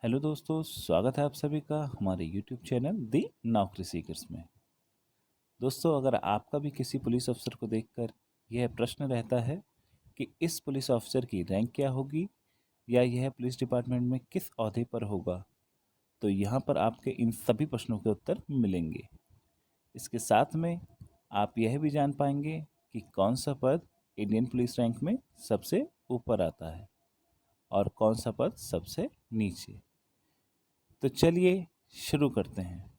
Hello दोस्तों, स्वागत है आप सभी का हमारे यूट्यूब चैनल दी नौकरी सीकर्स में। दोस्तों, अगर आपका भी किसी पुलिस अफसर को देखकर यह प्रश्न रहता है कि इस पुलिस अफसर की रैंक क्या होगी या यह पुलिस डिपार्टमेंट में किस ओहदे पर होगा, तो यहाँ पर आपके इन सभी प्रश्नों के उत्तर मिलेंगे। इसके साथ में आप यह भी जान पाएंगे कि कौन सा पद इंडियन पुलिस रैंक में सबसे ऊपर आता है और कौन सा पद सबसे नीचे। तो चलिए शुरू करते हैं।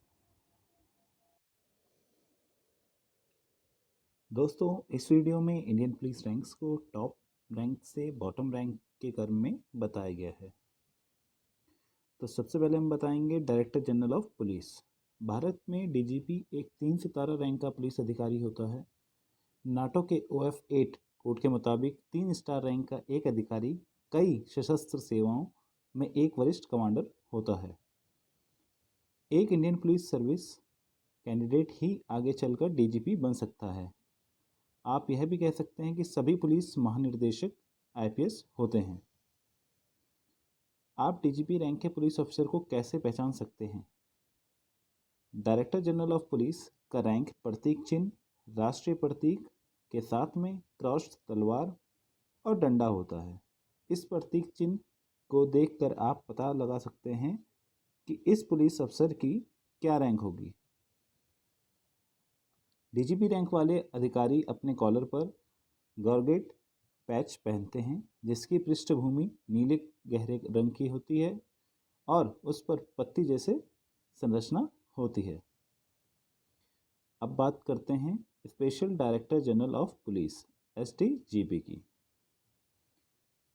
दोस्तों, इस वीडियो में इंडियन पुलिस रैंक्स को टॉप रैंक से बॉटम रैंक के क्रम में बताया गया है। तो सबसे पहले हम बताएंगे director general of police. Bharat में डीजीपी एक 3 सितारा रैंक का पुलिस अधिकारी होता है। नाटो के OF8 कोड के मुताबिक 3 स्टार रैंक का एक अधिकारी कई सशस्त्र सेवाओं में एक वरिष्ठ कमांडर होता है। एक इंडियन पुलिस सर्विस कैंडिडेट ही आगे चलकर डीजीपी बन सकता है। आप यह भी कह सकते हैं कि सभी पुलिस महानिर्देशक आईपीएस होते हैं। आप डीजीपी रैंक के पुलिस अफसर को कैसे पहचान सकते हैं? डायरेक्टर जनरल ऑफ पुलिस का रैंक प्रतीक चिन्ह, राष्ट्रीय प्रतीक के साथ में क्रॉस, तलवार और डंडा होता है। इस प्रतीक चिन्ह को देखकर आप पता लगा सकते हैं कि इस पुलिस अफसर की क्या रैंक होगी। डीजीपी रैंक वाले अधिकारी अपने कॉलर पर गॉर्गेट पैच पहनते हैं, जिसकी पृष्ठभूमि नीले गहरे रंग की होती है और उस पर पत्ती जैसे संरचना होती है। अब बात करते हैं special director general of police SDGP की।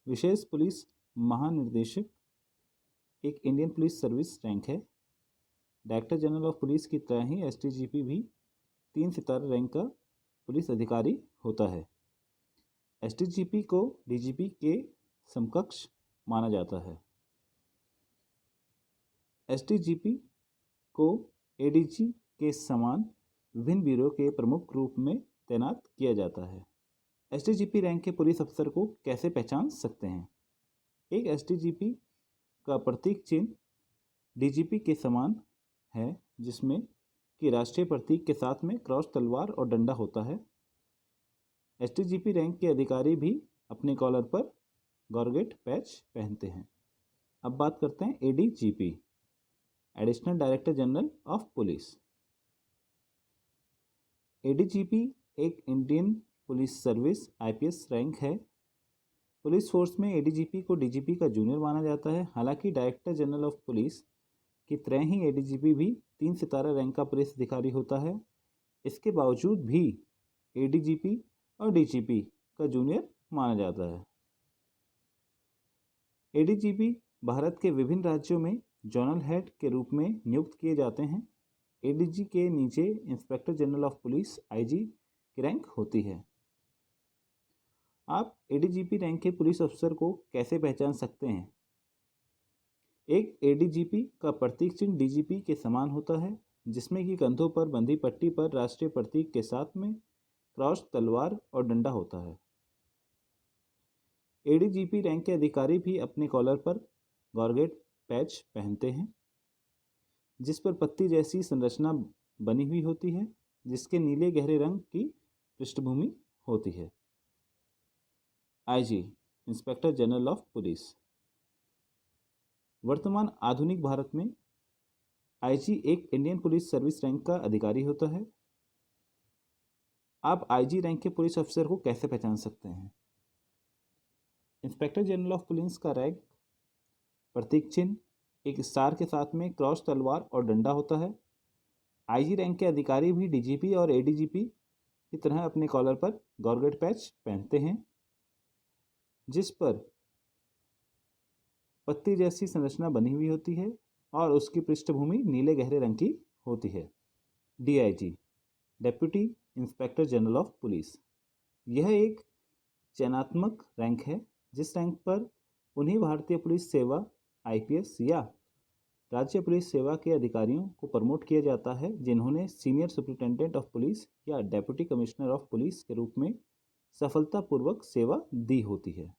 विशेष पुलिस महानिर्देशक एक इंडियन पुलिस सर्विस रैंक है। डायरेक्टर जनरल ऑफ पुलिस की तरह ही SDGP भी 3 सितारा रैंक का पुलिस अधिकारी होता है। SDGP को डीजीपी के समकक्ष माना जाता है। SDGP को ADG के समान विभिन्न ब्यूरो के प्रमुख रूप में तैनात किया जाता है। SDGP रैंक के पुलिस अफसर को कैसे पहचान सकते हैं? एक SDGP का प्रतीक चिन्ह डीजीपी के समान है, जिसमें कि राष्ट्रीय प्रतीक के साथ में क्रॉस, तलवार और डंडा होता है। SDGP रैंक के अधिकारी भी अपने कॉलर पर गॉर्गेट पैच पहनते हैं। अब बात करते हैं ADGP, additional director general of police. ADGP एक Indian police service IPS rank है। पुलिस फोर्स में ADGP को डीजीपी का जूनियर माना जाता है। हालांकि डायरेक्टर जनरल ऑफ पुलिस की तरह ही ADGP भी 3 सितारा रैंक का पुलिस अधिकारी होता है। इसके बावजूद भी ADGP और DGP का जूनियर माना जाता है। ADGP भारत के विभिन्न राज्यों में जोनल हेड के रूप में नियुक्त किए जाते हैं। ADG के नीचे inspector general of police IG की रैंक होती है। आप ADGP रैंक के पुलिस अफसर को कैसे पहचान सकते हैं? एक ADGP का प्रतीक चिन्ह DGP के समान होता है, जिसमें कि कंधों पर बंधी पट्टी पर राष्ट्रीय प्रतीक के साथ में क्रॉस, तलवार और डंडा होता है। ADGP रैंक के अधिकारी भी अपने कॉलर पर गॉर्गेट पैच पहनते हैं, जिस पर पत्ती जैसी संरचना बनी हुई होती है, जिसके नीले गहरे रंग की पृष्ठभूमि होती है। IG, inspector general of police. वर्तमान आधुनिक भारत में IG एक इंडियन पुलिस सर्विस रैंक का अधिकारी होता है। आप IG रैंक के पुलिस अफसर को कैसे पहचान सकते हैं? इंस्पेक्टर जनरल ऑफ पुलिस का रैंक प्रतीक चिन्ह एक स्टार के साथ में क्रॉस, तलवार और डंडा होता है। IG रैंक के अधिकारी भी DGP और ADGP की तरह अपने कॉलर पर गॉर्गेट पैच पहनते हैं, जिस पर पत्ती जैसी संरचना बनी हुई होती है और उसकी पृष्ठभूमि नीले गहरे रंग की होती है। DIG, deputy inspector general of police. यह एक चयनात्मक रैंक है, जिस रैंक पर उन्हीं भारतीय पुलिस सेवा IPS या राज्य पुलिस सेवा के अधिकारियों को प्रमोट किया जाता है जिन्होंने सीनियर सुपरिटेंडेंट ऑफ पुलिस या डेप्यूटी कमिश्नर ऑफ पुलिस के रूप में सफलतापूर्वक सेवा दी होती है।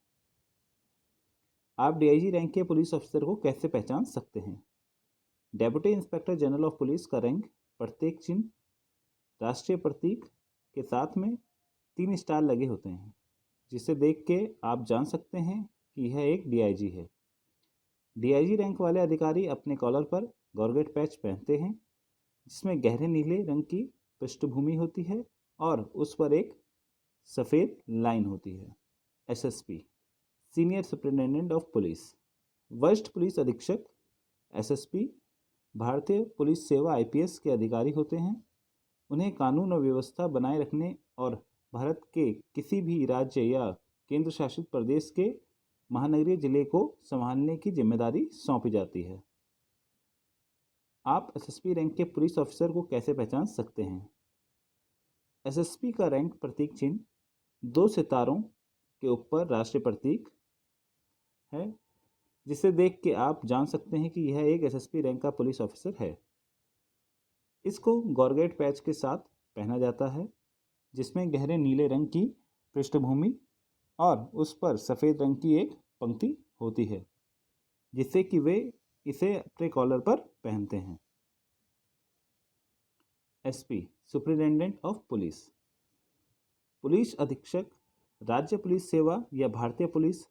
आप डीआईजी रैंक के पुलिस ऑफिसर को कैसे पहचान सकते हैं? Deputy inspector general of police का रैंक प्रत्येक चिन्ह राष्ट्रीय प्रतीक के साथ में 3 स्टार लगे होते हैं, जिसे देख के आप जान सकते हैं कि यह एक डीआईजी है। डीआईजी रैंक वाले अधिकारी अपने कॉलर पर गॉर्गेट पैच पहनते हैं, जिसमें गहरे नीले रंग की पृष्ठभूमि होती है और उस पर एक सफ़ेद लाइन होती है। SSP senior superintendent of police, वरिष्ठ पुलिस अधीक्षक एसएसपी भारतीय पुलिस सेवा आईपीएस के अधिकारी होते हैं। उन्हें कानून और व्यवस्था बनाए रखने और भारत के किसी भी राज्य या केंद्र शासित प्रदेश के महानगरीय जिले को संभालने की जिम्मेदारी सौंपी जाती है। आप एसएसपी रैंक के पुलिस ऑफिसर को कैसे पहचान सकते हैं? एसएसपी का रैंक प्रतीक चिन्ह 2 सितारों के ऊपर राष्ट्रीय प्रतीक है, जिसे देख के आप जान सकते हैं कि यह एक एसएसपी रैंक का पुलिस ऑफिसर है। इसको गॉर्गेट पैच के साथ पहना जाता है, जिसमें गहरे नीले रंग की पृष्ठभूमि और उस पर सफ़ेद रंग की एक पंक्ति होती है, जिससे कि वे इसे अपने कॉलर पर पहनते हैं। SP superintendent of police, police अधीक्षक राज्य पुलिस सेवा या भारतीय पुलिस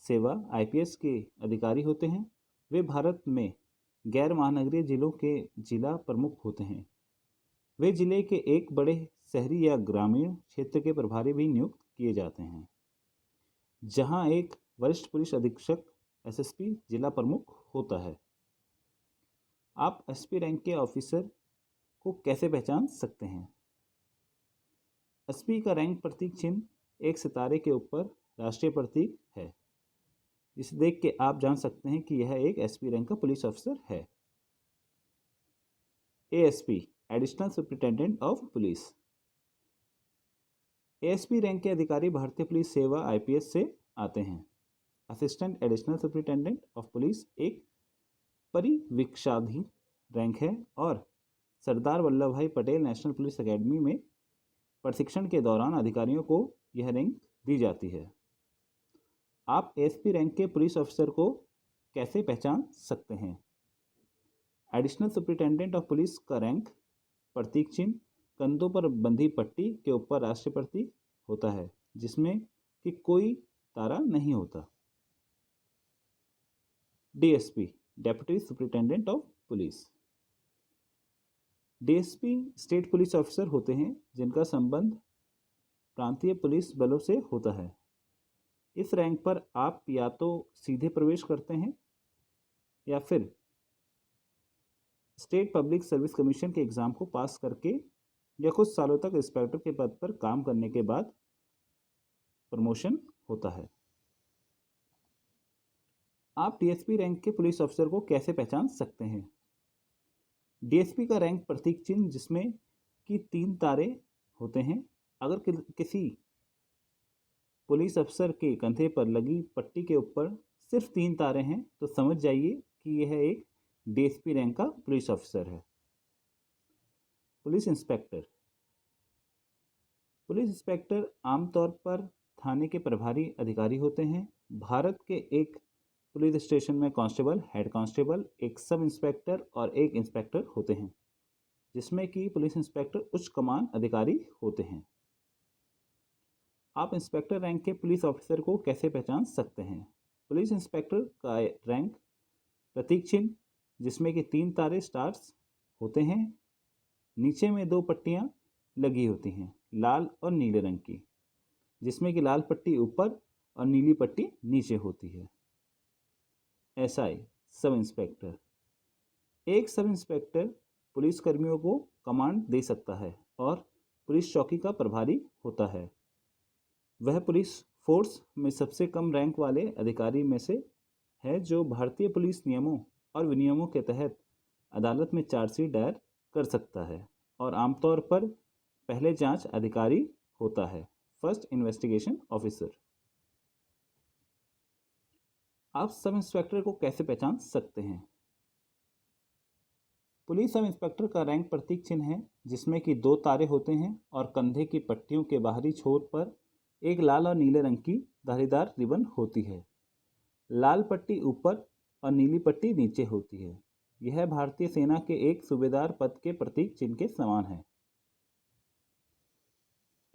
सेवा आईपीएस के अधिकारी होते हैं। वे भारत में गैर महानगरीय जिलों के जिला प्रमुख होते हैं। वे जिले के एक बड़े शहरी या ग्रामीण क्षेत्र के प्रभारी भी नियुक्त किए जाते हैं, जहां एक वरिष्ठ पुलिस अधीक्षक एसएसपी जिला प्रमुख होता है। आप एसपी रैंक के ऑफिसर को कैसे पहचान सकते हैं? एसपी का रैंक प्रतीक चिन्ह एक सितारे के ऊपर राष्ट्रीय प्रतीक है, जिसे देख के आप जान सकते हैं कि यह एक एसपी रैंक का पुलिस ऑफिसर है। ASP additional superintendent of police, ASP rank के अधिकारी भारतीय पुलिस सेवा आईपीएस से आते हैं। Assistant additional superintendent of police एक परिवीक्षाधीन रैंक है और सरदार वल्लभ भाई पटेल नेशनल पुलिस एकेडमी में प्रशिक्षण के दौरान अधिकारियों को यह रैंक दी जाती है। आप एएसपी रैंक के पुलिस ऑफिसर को कैसे पहचान सकते हैं? एडिशनल सुपरिटेंडेंट ऑफ पुलिस का रैंक प्रतीक चिन्ह कंधों पर बंधी पट्टी के ऊपर राष्ट्रीय प्रतीक होता है, जिसमें कि कोई तारा नहीं होता। DSP deputy superintendent of police, DSP state police officer होते हैं जिनका संबंध प्रांतीय पुलिस बलों से होता है। इस रैंक पर आप या तो सीधे प्रवेश करते हैं या फिर स्टेट पब्लिक सर्विस कमीशन के एग्ज़ाम को पास करके या कुछ सालों तक इंस्पेक्टर के पद पर काम करने के बाद प्रमोशन होता है। आप डीएसपी रैंक के पुलिस ऑफिसर को कैसे पहचान सकते हैं? डीएसपी का रैंक प्रतीक चिन्ह जिसमें कि 3 तारे होते हैं। अगर किसी पुलिस अफसर के कंधे पर लगी पट्टी के ऊपर सिर्फ 3 तारे हैं तो समझ जाइए कि यह एक डीएसपी रैंक का पुलिस ऑफिसर है। पुलिस इंस्पेक्टर, पुलिस इंस्पेक्टर आमतौर पर थाने के प्रभारी अधिकारी होते हैं। भारत के एक पुलिस स्टेशन में कांस्टेबल, हेड कांस्टेबल, एक सब इंस्पेक्टर और एक इंस्पेक्टर होते हैं, जिसमें कि पुलिस इंस्पेक्टर उच्च कमान अधिकारी होते हैं। आप इंस्पेक्टर रैंक के पुलिस ऑफिसर को कैसे पहचान सकते हैं? पुलिस इंस्पेक्टर का रैंक प्रतीक चिन्ह जिसमें कि 3 तारे स्टार्स होते हैं, नीचे में 2 पट्टियां लगी होती हैं लाल और नीले रंग की, जिसमें कि लाल पट्टी ऊपर और नीली पट्टी नीचे होती है। एसआई सब इंस्पेक्टर, एक सब इंस्पेक्टर पुलिस कर्मियों को कमांड दे सकता है और पुलिस चौकी का प्रभारी होता है। वह पुलिस फोर्स में सबसे कम रैंक वाले अधिकारी में से है जो भारतीय पुलिस नियमों और विनियमों के तहत अदालत में चार्जशीट दायर कर सकता है और आमतौर पर पहले जांच अधिकारी होता है, फर्स्ट इन्वेस्टिगेशन ऑफिसर। आप सब इंस्पेक्टर को कैसे पहचान सकते हैं? पुलिस सब इंस्पेक्टर का रैंक प्रतीक चिन्ह है जिसमें कि 2 तारे होते हैं और कंधे की पट्टियों के बाहरी छोर पर एक लाल और नीले रंग की धारीदार रिबन होती है। लाल पट्टी ऊपर और नीली पट्टी नीचे होती है। यह भारतीय सेना के एक सूबेदार पद के प्रतीक चिन्ह के समान है।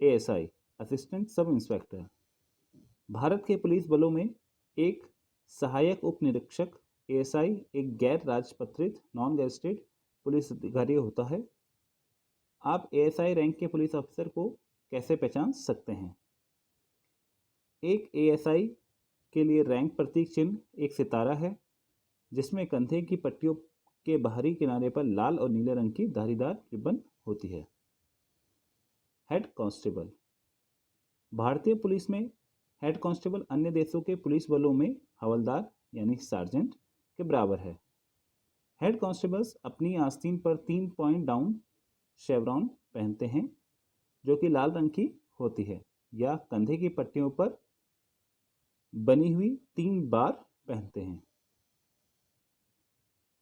ASI, assistant sub inspector. Bharat के पुलिस बलों में एक सहायक उप निरीक्षक एएसआई एक गैर राजपत्रित नॉन गेजेटेड पुलिस अधिकारी होता है। आप एएसआई रैंक के पुलिस अफसर को कैसे पहचान सकते हैं? एक एएसआई के लिए रैंक प्रतीक चिन्ह एक सितारा है जिसमें कंधे की पट्टियों के बाहरी किनारे पर लाल और नीले रंग की धारीदार रिबन होती है। Head constable. भारतीय पुलिस में हेड कांस्टेबल अन्य देशों के पुलिस बलों में हवलदार यानी सार्जेंट के बराबर है। हेड कांस्टेबल्स अपनी आस्तीन पर 3 पॉइंट डाउन शेवरॉन पहनते हैं जो कि लाल रंग की होती है या कंधे की पट्टियों पर बनी हुई 3 बार पहनते हैं।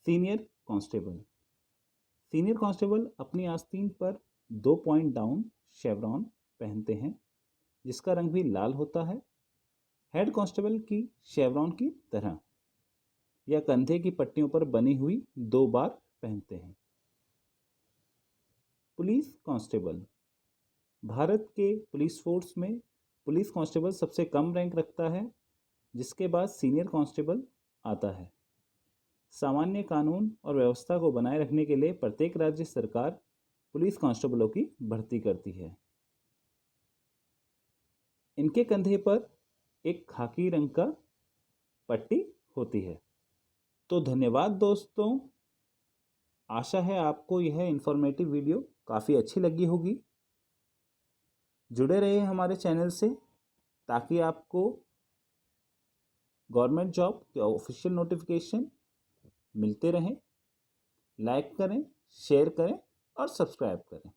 Senior constable. सीनियर कांस्टेबल अपनी आस्तीन पर 2 पॉइंट डाउन शेवरॉन पहनते हैं जिसका रंग भी लाल होता है। हेड कांस्टेबल की शेवरॉन की तरह या कंधे की पट्टियों पर बनी हुई 2 बार पहनते हैं। Police constable. भारत के पुलिस फोर्स में पुलिस कांस्टेबल सबसे कम रैंक रखता है जिसके बाद सीनियर कांस्टेबल आता है। सामान्य कानून और व्यवस्था को बनाए रखने के लिए प्रत्येक राज्य सरकार पुलिस कांस्टेबलों की भर्ती करती है। इनके कंधे पर एक खाकी रंग का पट्टी होती है। तो धन्यवाद दोस्तों, आशा है आपको यह इन्फॉर्मेटिव वीडियो काफ़ी अच्छी लगी होगी। जुड़े रहिए हमारे चैनल से ताकि आपको गवर्नमेंट जॉब के ऑफिशियल नोटिफिकेशन मिलते रहें। लाइक करें, शेयर करें और सब्सक्राइब करें।